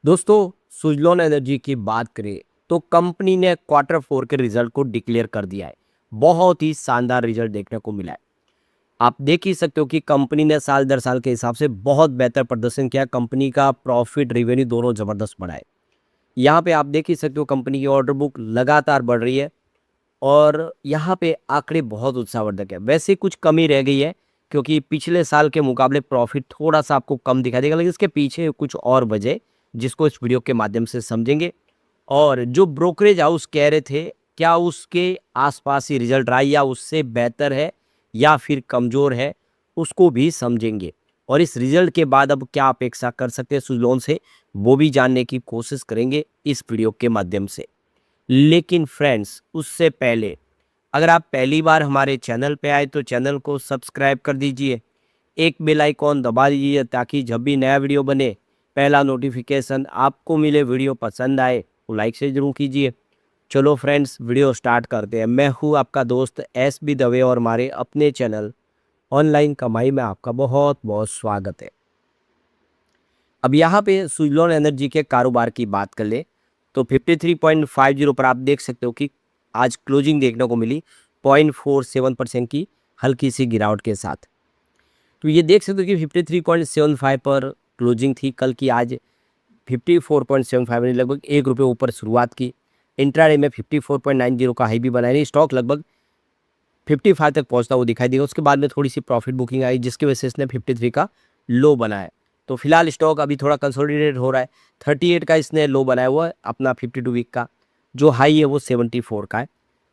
दोस्तों, सुज़लोन एनर्जी की बात करें तो कंपनी ने क्वार्टर फोर के रिजल्ट को डिक्लेयर कर दिया है। बहुत ही शानदार रिजल्ट देखने को मिला है। आप देख ही सकते हो कि कंपनी ने साल दर साल के हिसाब से बहुत बेहतर प्रदर्शन किया। कंपनी का प्रॉफिट रेवेन्यू दोनों जबरदस्त बढ़ा है। यहाँ पे आप देख ही सकते हो कंपनी की ऑर्डर बुक लगातार बढ़ रही है और यहाँ पे आंकड़े बहुत उत्साहवर्धक है। वैसे कुछ कमी रह गई है क्योंकि पिछले साल के मुकाबले प्रॉफिट थोड़ा सा आपको कम दिखाई देगा, लेकिन इसके पीछे कुछ और वजह जिसको इस वीडियो के माध्यम से समझेंगे। और जो ब्रोकरेज हाउस कह रहे थे, क्या उसके आसपास ही रिजल्ट रहा है या उससे बेहतर है या फिर कमज़ोर है, उसको भी समझेंगे। और इस रिजल्ट के बाद अब क्या अपेक्षा कर सकते हैं सुज़लोन से, वो भी जानने की कोशिश करेंगे इस वीडियो के माध्यम से। लेकिन फ्रेंड्स, उससे पहले अगर आप पहली बार हमारे चैनल पे आए तो चैनल को सब्सक्राइब कर दीजिए, एक बेल आइकॉन दबा दीजिए ताकि जब भी नया वीडियो बने पहला नोटिफिकेशन आपको मिले। वीडियो पसंद आए तो लाइक से ज़रूर कीजिए। चलो फ्रेंड्स, वीडियो स्टार्ट करते हैं। मैं हूँ आपका दोस्त एस बी दवे और हमारे अपने चैनल ऑनलाइन कमाई में आपका बहुत बहुत स्वागत है। अब यहाँ पे सुज़लोन एनर्जी के कारोबार की बात कर ले तो 53.50 पर आप देख सकते हो कि आज क्लोजिंग देखने को मिली 0.47% की हल्की सी गिरावट के साथ। तो ये देख सकते हो कि 53.75 पर क्लोजिंग थी कल की। आज 54.75 ने लगभग ₹1 ऊपर शुरुआत की। इंट्राडे में 54.90 का हाई भी बनाया। नहीं, स्टॉक लगभग 55 तक पहुंचता हुआ दिखाई देगा। उसके बाद में थोड़ी सी प्रॉफिट बुकिंग आई जिसकी वजह से इसने 53 का लो बनाया। तो फिलहाल स्टॉक अभी थोड़ा कंसोलिडेट हो रहा है। 38 का इसने लो बनाया हुआ है अपना 52 वीक का। जो हाई है वो 74 का है।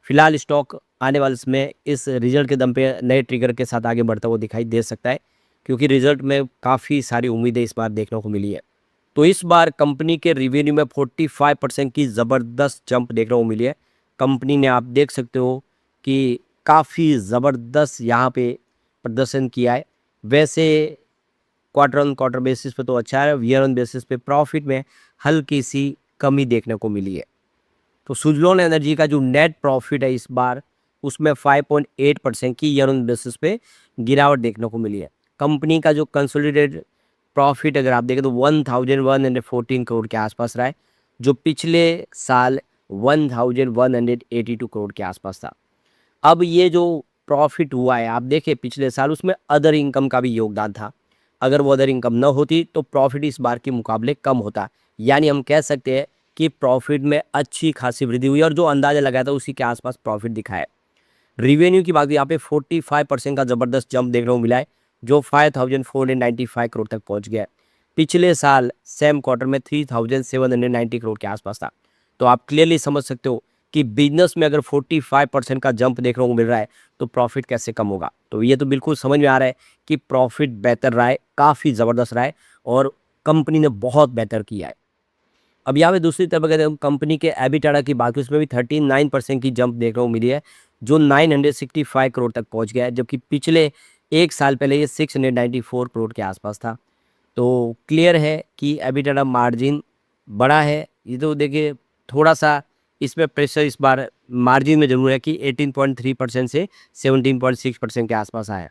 फिलहाल स्टॉक आने वाले समय इस रिजल्ट के दम पे नए ट्रिगर के साथ आगे बढ़ता हुआ दिखाई दे सकता है, क्योंकि रिजल्ट में काफ़ी सारी उम्मीदें इस बार देखने को मिली है। तो इस बार कंपनी के रिवेन्यू में 45% की ज़बरदस्त जंप देखने को मिली है। कंपनी ने आप देख सकते हो कि काफ़ी ज़बरदस्त यहाँ पे प्रदर्शन किया है। वैसे क्वार्टर ऑन क्वार्टर बेसिस पे तो अच्छा है, ईयर ऑन बेसिस पे प्रॉफिट में हल्की सी कमी देखने को मिली है। तो सुज़लोन एनर्जी का जो नेट प्रॉफिट है इस बार, उसमें 5.8% की ईयर ऑन बेसिस पे गिरावट देखने को मिली है। कंपनी का जो कंसोलिडेटेड प्रॉफिट अगर आप देखें तो 1114 करोड़ के आसपास रहा है, जो पिछले साल 1182 करोड़ के आसपास था। अब ये जो प्रॉफिट हुआ है आप देखिए पिछले साल, उसमें अदर इनकम का भी योगदान था। अगर वो अदर इनकम न होती तो प्रॉफिट इस बार के मुकाबले कम होता। यानी हम कह सकते हैं कि प्रॉफिट में अच्छी खासी वृद्धि हुई और जो अंदाजा लगाया था उसी के आसपास प्रॉफिट दिखाया है। रिवेन्यू की बात यहाँ पे 45% का ज़बरदस्त जंप देखने को मिला है, जो 5495 करोड़ तक पहुँच गया है। पिछले साल सेम क्वार्टर में 3790 करोड़ के आसपास था। तो आप क्लियरली समझ सकते हो कि बिजनेस में अगर 45% का जंप देखने को मिल रहा है तो प्रॉफिट कैसे कम होगा। तो ये तो बिल्कुल समझ में आ रहा है कि प्रॉफिट बेहतर रहा है, काफ़ी ज़बरदस्त रहा है और कंपनी ने बहुत बेहतर किया है। अब यहाँ पे दूसरी तरफ अगर हम कंपनी के एबिटाडा की बात करें, उसमें भी 39% की जंप देखने को मिली है, जो 965 करोड़ तक पहुँच गया है, जबकि पिछले एक साल पहले ये 694 करोड़ के आसपास था। तो क्लियर है कि एबिटाडा मार्जिन बड़ा है। ये तो देखिए थोड़ा सा इसमें प्रेशर इस बार मार्जिन में ज़रूर है कि 18.3% से 17.6% के आसपास आया।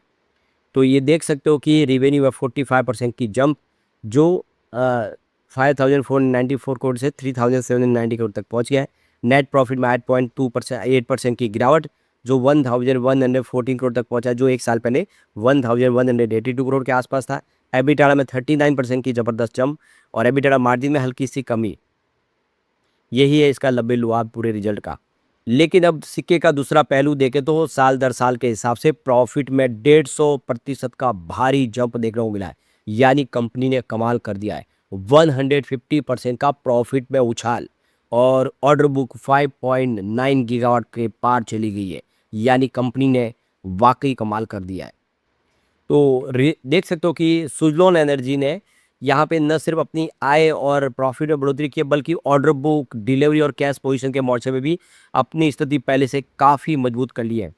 तो ये देख सकते हो कि रेवेन्यू में 45% की जंप, जो 5494 करोड़ से 3790 करोड़ तक पहुंच गया है। नेट प्रॉफिट में 8% की गिरावट, जो 1114 करोड़ तक पहुंचा, जो एक साल पहले 1182 करोड़ के आसपास था। एबिटाडा में 39% की ज़बरदस्त जंप और एबिटाडा मार्जिन में हल्की सी कमी। यही है इसका लबे लुआब पूरे रिजल्ट का। लेकिन अब सिक्के का दूसरा पहलू देखें तो साल दर साल के हिसाब से प्रॉफिट में 150% का भारी जंप देखने को मिला है। यानी कंपनी ने कमाल कर दिया है। 150% का प्रॉफिट में उछाल और ऑर्डर बुक 5.9 गीगावाट के पार चली गई है। यानी कंपनी ने वाकई कमाल कर दिया है। तो देख सकते हो कि सुज़लोन एनर्जी ने यहाँ पे न सिर्फ अपनी आय और प्रॉफिट में बढ़ोतरी की है, बल्कि ऑर्डर बुक, डिलीवरी और कैश पोजीशन के मोर्चे में भी अपनी स्थिति पहले से काफ़ी मजबूत कर ली है।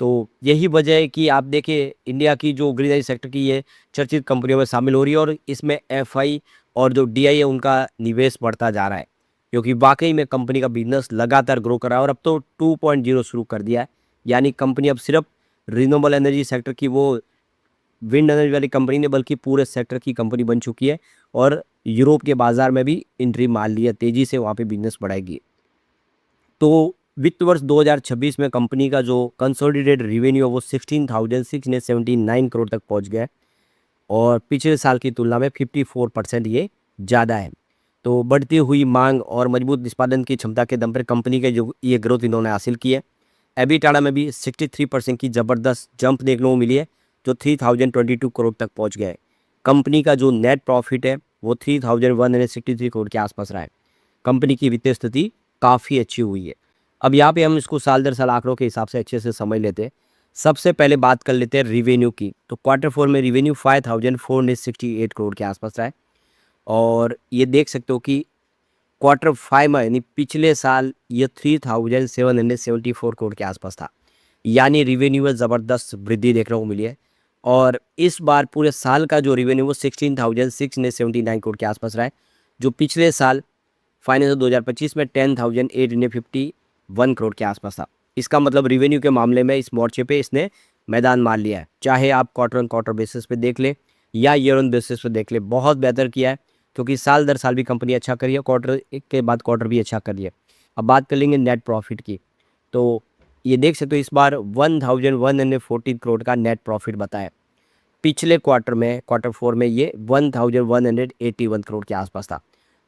तो यही वजह है कि आप देखिए इंडिया की जो ग्रीन एनर्जी सेक्टर की ये चर्चित कंपनियों में शामिल हो रही है और इसमें एफआई और जो डीआई है उनका निवेश बढ़ता जा रहा है, क्योंकि वाकई में कंपनी का बिजनेस लगातार ग्रो कर रहा है और अब तो 2.0 शुरू कर दिया है। यानी कंपनी अब सिर्फ रिन्यूएबल एनर्जी सेक्टर की वो विंड एनर्जी वाली कंपनी ने बल्कि पूरे सेक्टर की कंपनी बन चुकी है और यूरोप के बाजार में भी एंट्री मार ली है, तेज़ी से वहाँ पे बिजनेस बढ़ाएगी। तो वित्त वर्ष 2026 में कंपनी का जो कंसोलिडेटेड रेवेन्यू है वो 16,679 करोड़ तक पहुँच गया है और पिछले साल की तुलना में 54% ये ज़्यादा है। तो बढ़ती हुई मांग और मजबूत निष्पादन की क्षमता के दम पर कंपनी के जो ये ग्रोथ इन्होंने हासिल की है। एबिटाडा में भी 63% की ज़बरदस्त जंप देखने को मिली है, जो 3022 करोड़ तक पहुंच गया है। कंपनी का जो नेट प्रॉफिट है वो 3163 करोड़ के आसपास रहा है। कंपनी की वित्तीय स्थिति काफ़ी अच्छी हुई है। अब यहाँ पे हम इसको साल दर साल आंकड़ों के हिसाब से अच्छे से समझ लेते हैं। सबसे पहले बात कर लेते हैं रिवेन्यू की। तो क्वार्टर 4 में रिवेन्यू 5468 करोड़ के आसपास रहा है और ये देख सकते हो कि क्वार्टर 5 में यानी पिछले साल ये 3774 करोड़ के आसपास था। यानी रिवेन्यू में ज़बरदस्त वृद्धि देखने को मिली है और इस बार पूरे साल का जो रिवेन्यू वो 16,679 करोड़ के आसपास रहा है, जो पिछले साल फाइनेंशियल 2025 में 10,851 करोड़ के आसपास था। इसका मतलब रिवेन्यू के मामले में इस मोर्चे पे इसने मैदान मार लिया है। चाहे आप क्वार्टर ऑन क्वार्टर बेसिस पे देख ले या ईयर ऑन बेसिस पे देख ले, बहुत बेहतर किया है क्योंकि साल दर साल भी कंपनी अच्छा करी है, क्वार्टर एक के बाद क्वार्टर भी अच्छा कर लिया। अब बात कर लेंगे नेट प्रॉफिट की। तो ये देख सकते हो इस बार 1114 करोड़ का नेट प्रॉफिट बताया। पिछले क्वार्टर में क्वार्टर 4 में ये 1181 करोड़ के आसपास था।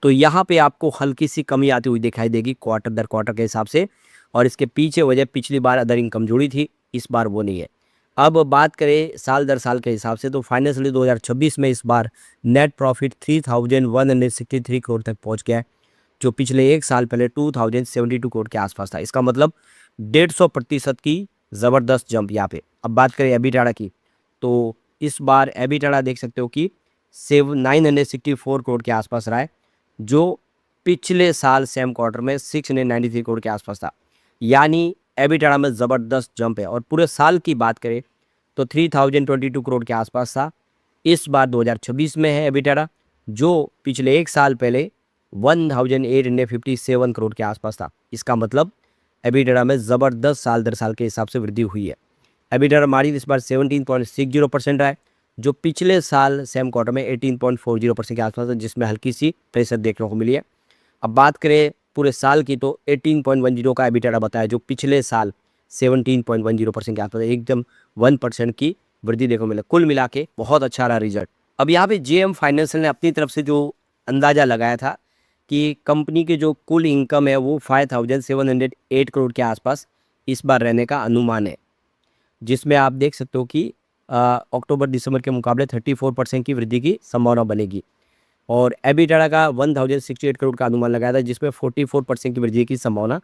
तो यहाँ पे आपको हल्की सी कमी आती हुई दिखाई देगी क्वार्टर दर क्वार्टर के हिसाब से और इसके पीछे वजह पिछली बार अदर इनकम जुड़ी थी, इस बार वो नहीं है। अब बात करें साल दर साल के हिसाब से तो फाइनेंशियल 2026 में इस बार नेट प्रॉफिट 3163 करोड़ तक पहुँच गया है, जो पिछले एक साल पहले 2072 करोड़ के आसपास था। इसका मतलब 150% की ज़बरदस्त जंप यहाँ पे। अब बात करें एबिटाडा की, तो इस बार एबिटाडा देख सकते हो कि 964 करोड़ के आसपास रहा है, जो पिछले साल सेम क्वार्टर में 693 करोड़ के आसपास था। यानी एबिटाडा में ज़बरदस्त जंप है और पूरे साल की बात करें तो 3022 करोड़ के आसपास था। इस बार 2026 में है एबिटाडा, जो पिछले एक साल पहले 1857 करोड़ के आसपास था। इसका मतलब एबिटाडा में ज़बरदस्त साल दर साल के हिसाब से वृद्धि हुई है। एबिटाडा मार्जिन इस बार 17.60% रहा है, जो पिछले साल सेम क्वार्टर में 18.40% के आसपास है, जिसमें हल्की सी प्रेशर देखने को मिली है। अब बात करें पूरे साल की तो 18.10 का एबिटाडा बताया, जो पिछले साल 17.10% के आसपास है। एकदम 1% की वृद्धि देखने को मिला। कुल मिला के बहुत अच्छा रहा रिजल्ट। अब यहाँ पे जेएम फाइनेंशियल ने अपनी तरफ से जो अंदाज़ा लगाया था कि कंपनी की जो कुल इनकम है वो 5708 करोड़ के आसपास इस बार रहने का अनुमान है, जिसमें आप देख सकते हो कि अक्टूबर दिसंबर के मुकाबले 34% की वृद्धि की संभावना बनेगी और एबिटाडा का 1068 करोड़ का अनुमान लगाया था, जिसमें 44% की वृद्धि की संभावना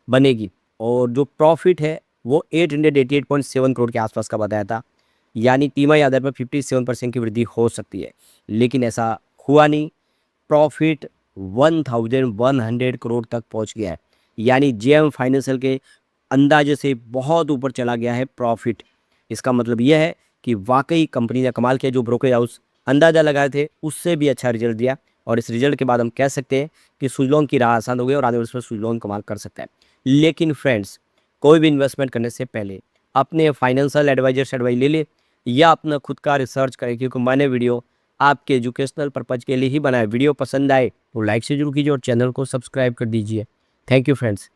बनेगी और जो प्रॉफिट है वो 888.7 करोड़ के आसपास का बताया था। यानी तिमाही आधार पर 57% की वृद्धि हो सकती है, लेकिन ऐसा हुआ नहीं। प्रॉफिट 1100 करोड़ तक पहुंच गया है, यानी जेएम फाइनेंशियल के अंदाजे से बहुत ऊपर चला गया है प्रॉफिट। इसका मतलब यह है कि वाकई कंपनी ने कमाल किया। जो ब्रोकरेज हाउस अंदाज़ा लगाए थे उससे भी अच्छा रिजल्ट दिया और इस रिजल्ट के बाद हम कह सकते हैं कि सुजलॉन की राह आसान हो गई और आने वाले में सुजलॉन कमाल कर सकता है। लेकिन फ्रेंड्स, कोई भी इन्वेस्टमेंट करने से पहले अपने फाइनेंशियल एडवाइजर से एडवाइस ले ले या अपना खुद का रिसर्च करें, क्योंकि मैंने वीडियो आपके एजुकेशनल पर्पज़ के लिए ही बनाया। वीडियो पसंद आए तो लाइक से जरूर कीजिए और चैनल को सब्सक्राइब कर दीजिए। Thank you friends.